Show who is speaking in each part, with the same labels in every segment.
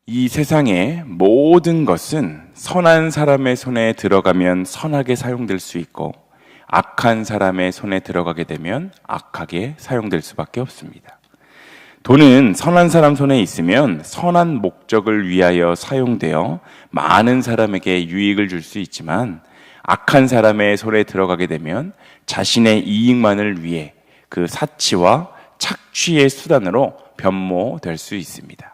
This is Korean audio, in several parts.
Speaker 1: 이 세상의 모든 것은 선한 사람의 손에 들어가면 선하게 사용될 수 있고 악한 사람의 손에 들어가게 되면 악하게 사용될 수밖에 없습니다. 돈은 선한 사람 손에 있으면 선한 목적을 위하여 사용되어 많은 사람에게 유익을 줄 수 있지만 악한 사람의 손에 들어가게 되면 자신의 이익만을 위해 그 사치와 착취의 수단으로 변모될 수 있습니다.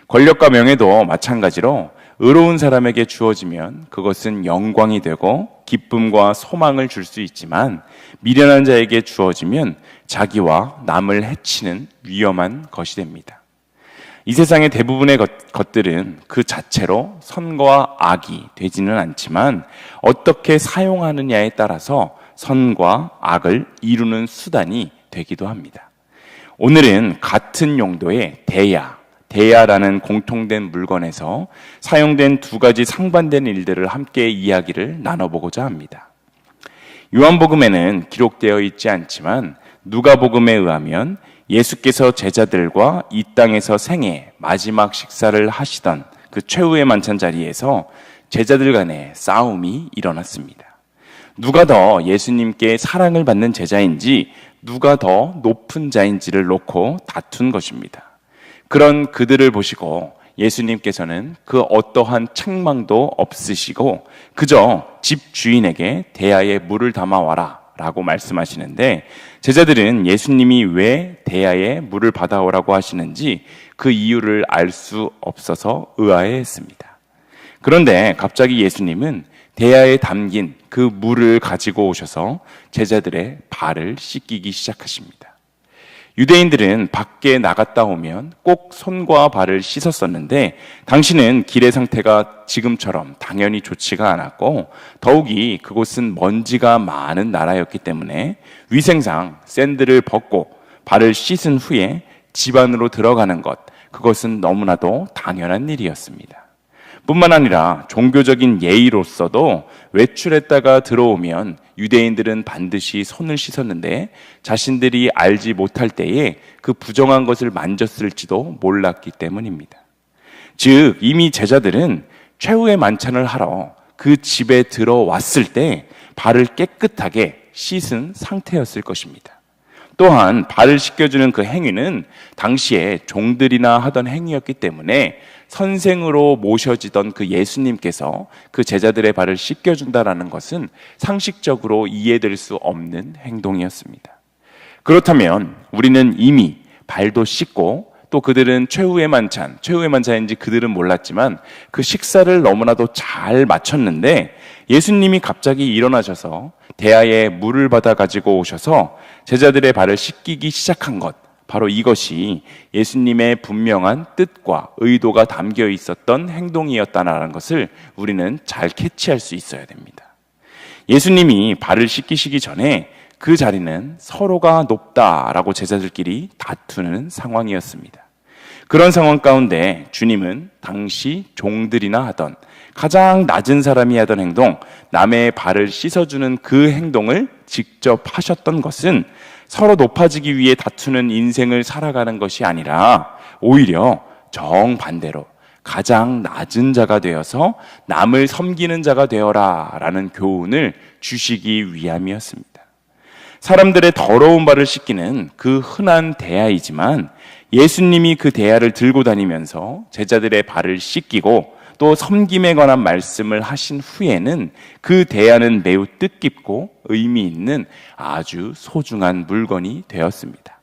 Speaker 1: 권력과 명예도 마찬가지로 의로운 사람에게 주어지면 그것은 영광이 되고 기쁨과 소망을 줄 수 있지만 미련한 자에게 주어지면 자기와 남을 해치는 위험한 것이 됩니다. 이 세상의 대부분의 것들은 그 자체로 선과 악이 되지는 않지만 어떻게 사용하느냐에 따라서 선과 악을 이루는 수단이 되기도 합니다. 오늘은 같은 용도의 대야라는 공통된 물건에서 사용된 두 가지 상반된 일들을 함께 이야기를 나눠보고자 합니다. 요한복음에는 기록되어 있지 않지만 누가복음에 의하면 예수께서 제자들과 이 땅에서 생애 마지막 식사를 하시던 그 최후의 만찬 자리에서 제자들 간의 싸움이 일어났습니다. 누가 더 예수님께 사랑을 받는 제자인지 누가 더 높은 자인지를 놓고 다툰 것입니다. 그런 그들을 보시고 예수님께서는 그 어떠한 책망도 없으시고 그저 집 주인에게 대야에 물을 담아와라 라고 말씀하시는데 제자들은 예수님이 왜 대야에 물을 받아오라고 하시는지 그 이유를 알 수 없어서 의아해했습니다. 그런데 갑자기 예수님은 대야에 담긴 그 물을 가지고 오셔서 제자들의 발을 씻기기 시작하십니다. 유대인들은 밖에 나갔다 오면 꼭 손과 발을 씻었었는데 당시는 길의 상태가 지금처럼 당연히 좋지가 않았고 더욱이 그곳은 먼지가 많은 나라였기 때문에 위생상 샌들을 벗고 발을 씻은 후에 집 안으로 들어가는 것, 그것은 너무나도 당연한 일이었습니다. 뿐만 아니라 종교적인 예의로서도 외출했다가 들어오면 유대인들은 반드시 손을 씻었는데 자신들이 알지 못할 때에 그 부정한 것을 만졌을지도 몰랐기 때문입니다. 즉 이미 제자들은 최후의 만찬을 하러 그 집에 들어왔을 때 발을 깨끗하게 씻은 상태였을 것입니다. 또한 발을 씻겨주는 그 행위는 당시에 종들이나 하던 행위였기 때문에 선생으로 모셔지던 그 예수님께서 그 제자들의 발을 씻겨준다라는 것은 상식적으로 이해될 수 없는 행동이었습니다. 그렇다면 우리는 이미 발도 씻고 또 그들은 최후의 만찬인지 그들은 몰랐지만 그 식사를 너무나도 잘 마쳤는데 예수님이 갑자기 일어나셔서 대야에 물을 받아 가지고 오셔서 제자들의 발을 씻기기 시작한 것, 바로 이것이 예수님의 분명한 뜻과 의도가 담겨 있었던 행동이었다는 것을 우리는 잘 캐치할 수 있어야 됩니다. 예수님이 발을 씻기시기 전에 그 자리는 서로가 높다라고 제자들끼리 다투는 상황이었습니다. 그런 상황 가운데 주님은 당시 종들이나 하던 가장 낮은 사람이 하던 행동, 남의 발을 씻어주는 그 행동을 직접 하셨던 것은 서로 높아지기 위해 다투는 인생을 살아가는 것이 아니라 오히려 정반대로 가장 낮은 자가 되어서 남을 섬기는 자가 되어라 라는 교훈을 주시기 위함이었습니다. 사람들의 더러운 발을 씻기는 그 흔한 대야이지만 예수님이 그 대야를 들고 다니면서 제자들의 발을 씻기고 또 섬김에 관한 말씀을 하신 후에는 그 대야는 매우 뜻깊고 의미 있는 아주 소중한 물건이 되었습니다.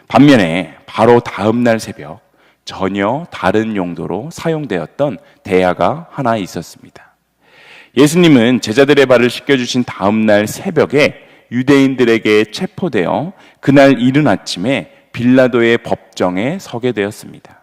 Speaker 1: 반면에 바로 다음 날 새벽 전혀 다른 용도로 사용되었던 대야가 하나 있었습니다. 예수님은 제자들의 발을 씻겨주신 다음 날 새벽에 유대인들에게 체포되어 그날 이른 아침에 빌라도의 법정에 서게 되었습니다.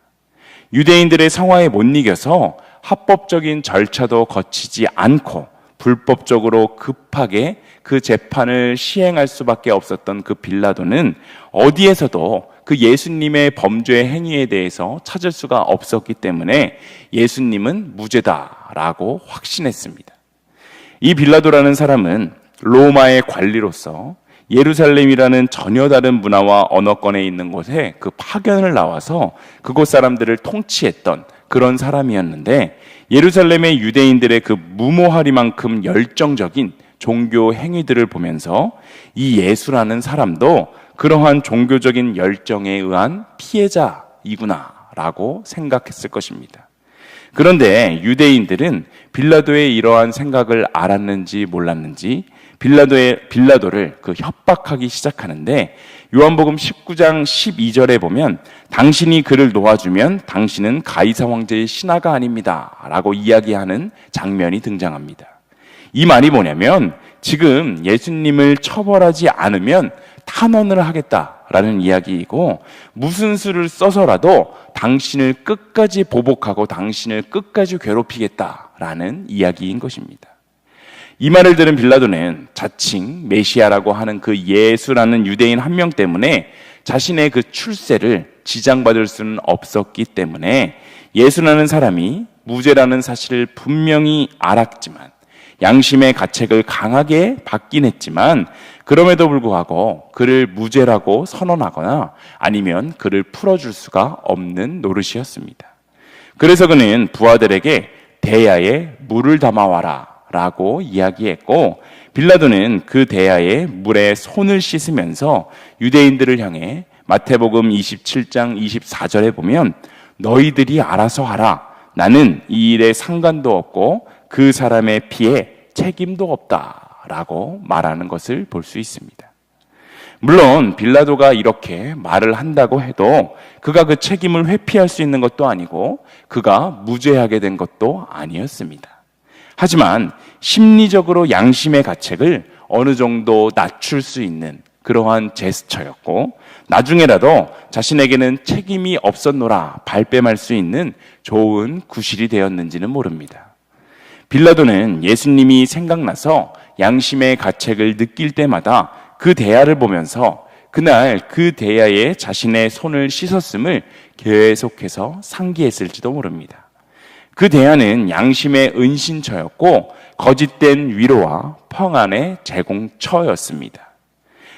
Speaker 1: 유대인들의 성화에 못 이겨서 합법적인 절차도 거치지 않고 불법적으로 급하게 그 재판을 시행할 수밖에 없었던 그 빌라도는 어디에서도 그 예수님의 범죄 행위에 대해서 찾을 수가 없었기 때문에 예수님은 무죄다라고 확신했습니다. 이 빌라도라는 사람은 로마의 관리로서 예루살렘이라는 전혀 다른 문화와 언어권에 있는 곳에 그 파견을 나와서 그곳 사람들을 통치했던 그런 사람이었는데 예루살렘의 유대인들의 그 무모하리만큼 열정적인 종교 행위들을 보면서 이 예수라는 사람도 그러한 종교적인 열정에 의한 피해자이구나라고 생각했을 것입니다. 그런데 유대인들은 빌라도의 이러한 생각을 알았는지 몰랐는지 빌라도를 협박하기 시작하는데 요한복음 19장 12절에 보면 당신이 그를 놓아주면 당신은 가이사 황제의 신하가 아닙니다 라고 이야기하는 장면이 등장합니다. 이 말이 뭐냐면 지금 예수님을 처벌하지 않으면 탄원을 하겠다라는 이야기이고 무슨 수를 써서라도 당신을 끝까지 보복하고 당신을 끝까지 괴롭히겠다라는 이야기인 것입니다. 이 말을 들은 빌라도는 자칭 메시아라고 하는 그 예수라는 유대인 한 명 때문에 자신의 그 출세를 지장받을 수는 없었기 때문에 예수라는 사람이 무죄라는 사실을 분명히 알았지만 양심의 가책을 강하게 받긴 했지만 그럼에도 불구하고 그를 무죄라고 선언하거나 아니면 그를 풀어줄 수가 없는 노릇이었습니다. 그래서 그는 부하들에게 대야에 물을 담아와라 라고 이야기했고 빌라도는 그 대야에 물에 손을 씻으면서 유대인들을 향해 마태복음 27장 24절에 보면 너희들이 알아서 하라. 나는 이 일에 상관도 없고 그 사람의 피에 책임도 없다라고 말하는 것을 볼 수 있습니다. 물론 빌라도가 이렇게 말을 한다고 해도 그가 그 책임을 회피할 수 있는 것도 아니고 그가 무죄하게 된 것도 아니었습니다. 하지만 심리적으로 양심의 가책을 어느 정도 낮출 수 있는 그러한 제스처였고 나중에라도 자신에게는 책임이 없었노라 발뺌할 수 있는 좋은 구실이 되었는지는 모릅니다. 빌라도는 예수님이 생각나서 양심의 가책을 느낄 때마다 그 대야를 보면서 그날 그 대야에 자신의 손을 씻었음을 계속해서 상기했을지도 모릅니다. 그 대야는 양심의 은신처였고 거짓된 위로와 평안의 제공처였습니다.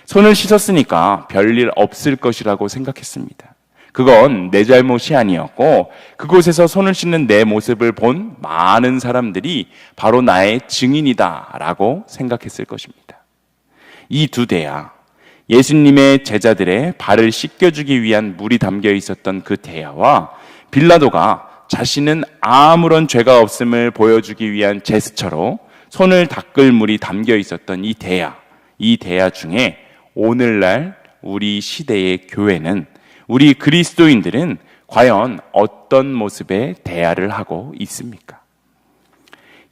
Speaker 1: 손을 씻었으니까 별일 없을 것이라고 생각했습니다. 그건 내 잘못이 아니었고 그곳에서 손을 씻는 내 모습을 본 많은 사람들이 바로 나의 증인이다라고 생각했을 것입니다. 이 두 대야, 예수님의 제자들의 발을 씻겨주기 위한 물이 담겨 있었던 그 대야와 빌라도가 자신은 아무런 죄가 없음을 보여주기 위한 제스처로 손을 닦을 물이 담겨 있었던 이 대야 중에 오늘날 우리 시대의 교회는 우리 그리스도인들은 과연 어떤 모습의 대야를 하고 있습니까?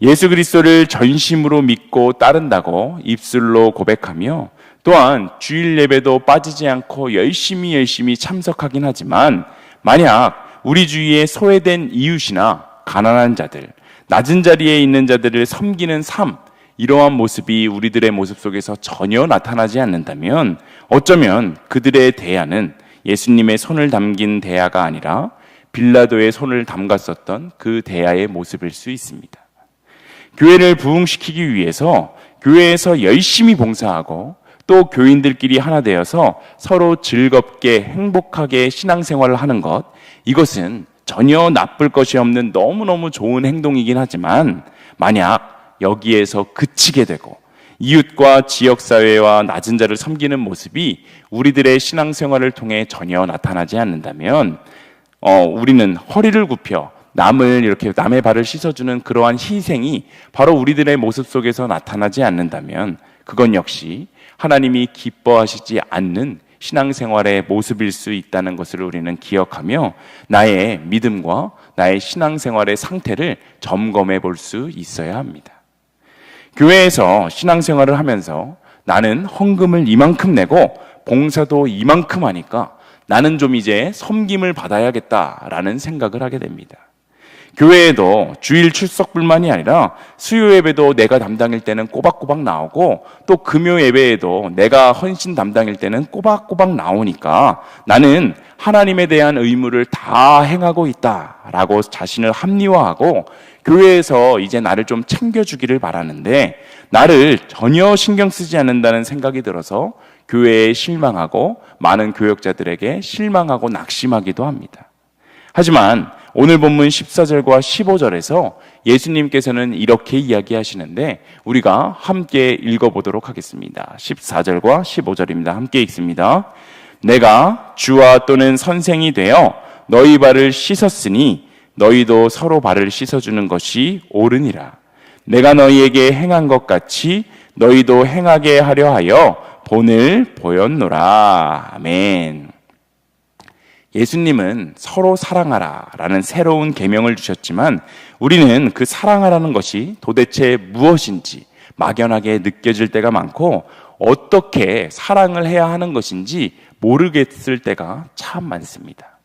Speaker 1: 예수 그리스도를 전심으로 믿고 따른다고 입술로 고백하며 또한 주일 예배도 빠지지 않고 열심히 참석하긴 하지만 만약 우리 주위에 소외된 이웃이나 가난한 자들, 낮은 자리에 있는 자들을 섬기는 삶, 이러한 모습이 우리들의 모습 속에서 전혀 나타나지 않는다면 어쩌면 그들의 대야는 예수님의 손을 담긴 대야가 아니라 빌라도의 손을 담갔었던 그 대야의 모습일 수 있습니다. 교회를 부흥시키기 위해서 교회에서 열심히 봉사하고 또 교인들끼리 하나 되어서 서로 즐겁게 행복하게 신앙생활을 하는 것, 이것은 전혀 나쁠 것이 없는 너무너무 좋은 행동이긴 하지만 만약 여기에서 그치게 되고 이웃과 지역사회와 낮은 자를 섬기는 모습이 우리들의 신앙생활을 통해 전혀 나타나지 않는다면 우리는 허리를 굽혀 남을 이렇게 남의 발을 씻어주는 그러한 희생이 바로 우리들의 모습 속에서 나타나지 않는다면 그건 역시 하나님이 기뻐하시지 않는 신앙생활의 모습일 수 있다는 것을 우리는 기억하며 나의 믿음과 나의 신앙생활의 상태를 점검해 볼 수 있어야 합니다. 교회에서 신앙생활을 하면서 나는 헌금을 이만큼 내고 봉사도 이만큼 하니까 나는 좀 이제 섬김을 받아야겠다라는 생각을 하게 됩니다. 교회에도 주일 출석뿐만이 아니라 수요 예배도 내가 담당일 때는 꼬박꼬박 나오고 또 금요 예배에도 내가 헌신 담당일 때는 꼬박꼬박 나오니까 나는 하나님에 대한 의무를 다 행하고 있다라고 자신을 합리화하고 교회에서 이제 나를 좀 챙겨주기를 바라는데 나를 전혀 신경 쓰지 않는다는 생각이 들어서 교회에 실망하고 많은 교역자들에게 실망하고 낙심하기도 합니다. 하지만 오늘 본문 14절과 15절에서 예수님께서는 이렇게 이야기하시는데 우리가 함께 읽어보도록 하겠습니다. 14절과 15절입니다. 함께 읽습니다. 내가 주와 또는 선생이 되어 너희 발을 씻었으니 너희도 서로 발을 씻어주는 것이 옳으니라. 내가 너희에게 행한 것 같이 너희도 행하게 하려 하여 본을 보였노라. 아멘. 예수님은 서로 사랑하라 라는 새로운 계명을 주셨지만 우리는 그 사랑하라는 것이 도대체 무엇인지 막연하게 느껴질 때가 많고 어떻게 사랑을 해야 하는 것인지 모르겠을 때가 참 많습니다.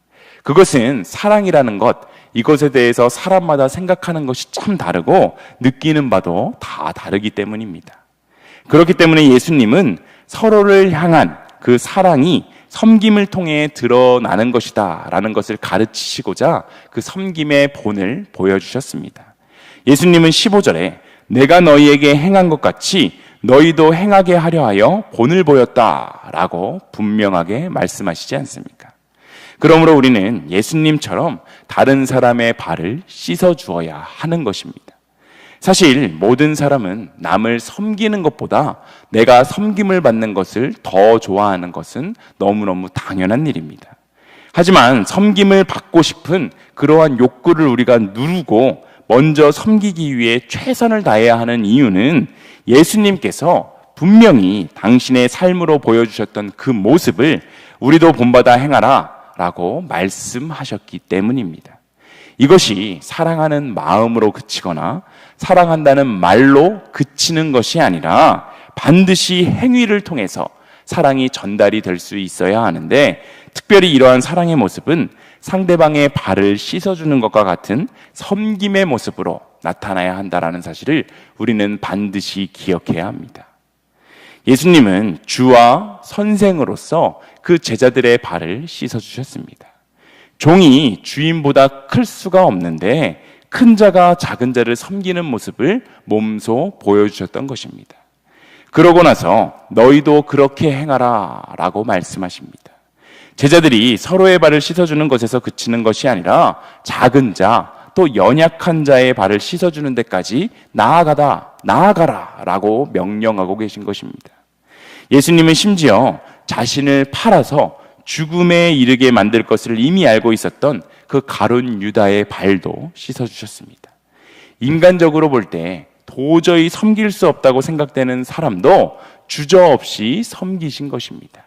Speaker 1: 그것은 사랑이라는 것, 이것에 대해서 사람마다 생각하는 것이 참 다르고 느끼는 바도 다 다르기 때문입니다. 그렇기 때문에 예수님은 서로를 향한 그 사랑이 섬김을 통해 드러나는 것이다 라는 것을 가르치시고자 그 섬김의 본을 보여주셨습니다. 예수님은 15절에 내가 너희에게 행한 것 같이 너희도 행하게 하려 하여 본을 보였다 라고 분명하게 말씀하시지 않습니까? 그러므로 우리는 예수님처럼 다른 사람의 발을 씻어주어야 하는 것입니다. 사실 모든 사람은 남을 섬기는 것보다 내가 섬김을 받는 것을 더 좋아하는 것은 너무너무 당연한 일입니다. 하지만 섬김을 받고 싶은 그러한 욕구를 우리가 누르고 먼저 섬기기 위해 최선을 다해야 하는 이유는 예수님께서 분명히 당신의 삶으로 보여주셨던 그 모습을 우리도 본받아 행하라 라고 말씀하셨기 때문입니다. 이것이 사랑하는 마음으로 그치거나 사랑한다는 말로 그치는 것이 아니라 반드시 행위를 통해서 사랑이 전달이 될 수 있어야 하는데 특별히 이러한 사랑의 모습은 상대방의 발을 씻어주는 것과 같은 섬김의 모습으로 나타나야 한다는 사실을 우리는 반드시 기억해야 합니다. 예수님은 주와 선생으로서 그 제자들의 발을 씻어주셨습니다. 종이 주인보다 클 수가 없는데 큰 자가 작은 자를 섬기는 모습을 몸소 보여주셨던 것입니다. 그러고 나서 너희도 그렇게 행하라 라고 말씀하십니다. 제자들이 서로의 발을 씻어주는 것에서 그치는 것이 아니라 작은 자, 또 연약한 자의 발을 씻어주는 데까지 나아가라 라고 명령하고 계신 것입니다. 예수님은 심지어 자신을 팔아서 죽음에 이르게 만들 것을 이미 알고 있었던 그 가룟 유다의 발도 씻어주셨습니다. 인간적으로 볼 때 도저히 섬길 수 없다고 생각되는 사람도 주저없이 섬기신 것입니다.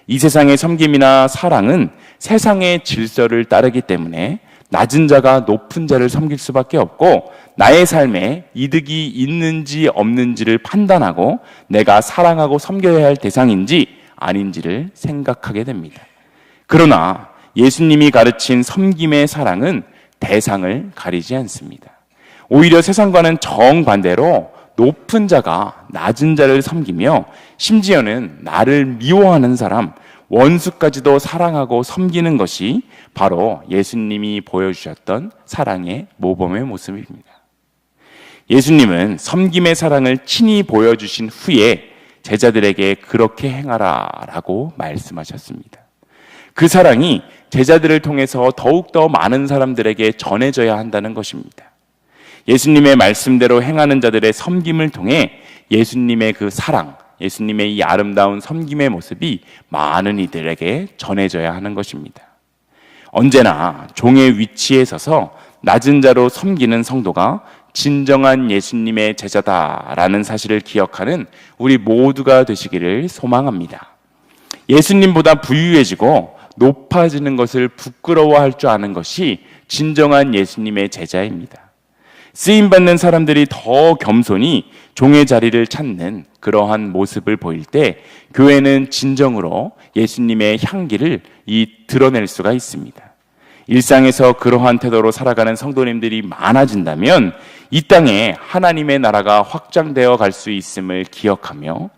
Speaker 1: 이 세상의 섬김이나 사랑은 세상의 질서를 따르기 때문에 낮은 자가 높은 자를 섬길 수밖에 없고 나의 삶에 이득이 있는지 없는지를 판단하고 내가 사랑하고 섬겨야 할 대상인지 아닌지를 생각하게 됩니다. 그러나 예수님이 가르친 섬김의 사랑은 대상을 가리지 않습니다. 오히려 세상과는 정반대로 높은 자가 낮은 자를 섬기며 심지어는 나를 미워하는 사람, 원수까지도 사랑하고 섬기는 것이 바로 예수님이 보여주셨던 사랑의 모범의 모습입니다. 예수님은 섬김의 사랑을 친히 보여주신 후에 제자들에게 그렇게 행하라 라고 말씀하셨습니다. 그 사랑이 제자들을 통해서 더욱더 많은 사람들에게 전해져야 한다는 것입니다. 예수님의 말씀대로 행하는 자들의 섬김을 통해 예수님의 그 사랑, 예수님의 이 아름다운 섬김의 모습이 많은 이들에게 전해져야 하는 것입니다. 언제나 종의 위치에 서서 낮은 자로 섬기는 성도가 진정한 예수님의 제자다라는 사실을 기억하는 우리 모두가 되시기를 소망합니다. 예수님보다 부유해지고 높아지는 것을 부끄러워할 줄 아는 것이 진정한 예수님의 제자입니다. 쓰임받는 사람들이 더 겸손히 종의 자리를 찾는 그러한 모습을 보일 때 교회는 진정으로 예수님의 향기를 드러낼 수가 있습니다. 일상에서 그러한 태도로 살아가는 성도님들이 많아진다면 이 땅에 하나님의 나라가 확장되어 갈 수 있음을 기억하며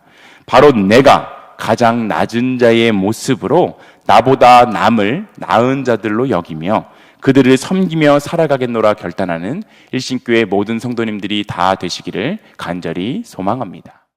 Speaker 1: 바로 내가 가장 낮은 자의 모습으로 나보다 남을 나은 자들로 여기며 그들을 섬기며 살아가겠노라 결단하는 일신교회 모든 성도님들이 다 되시기를 간절히 소망합니다.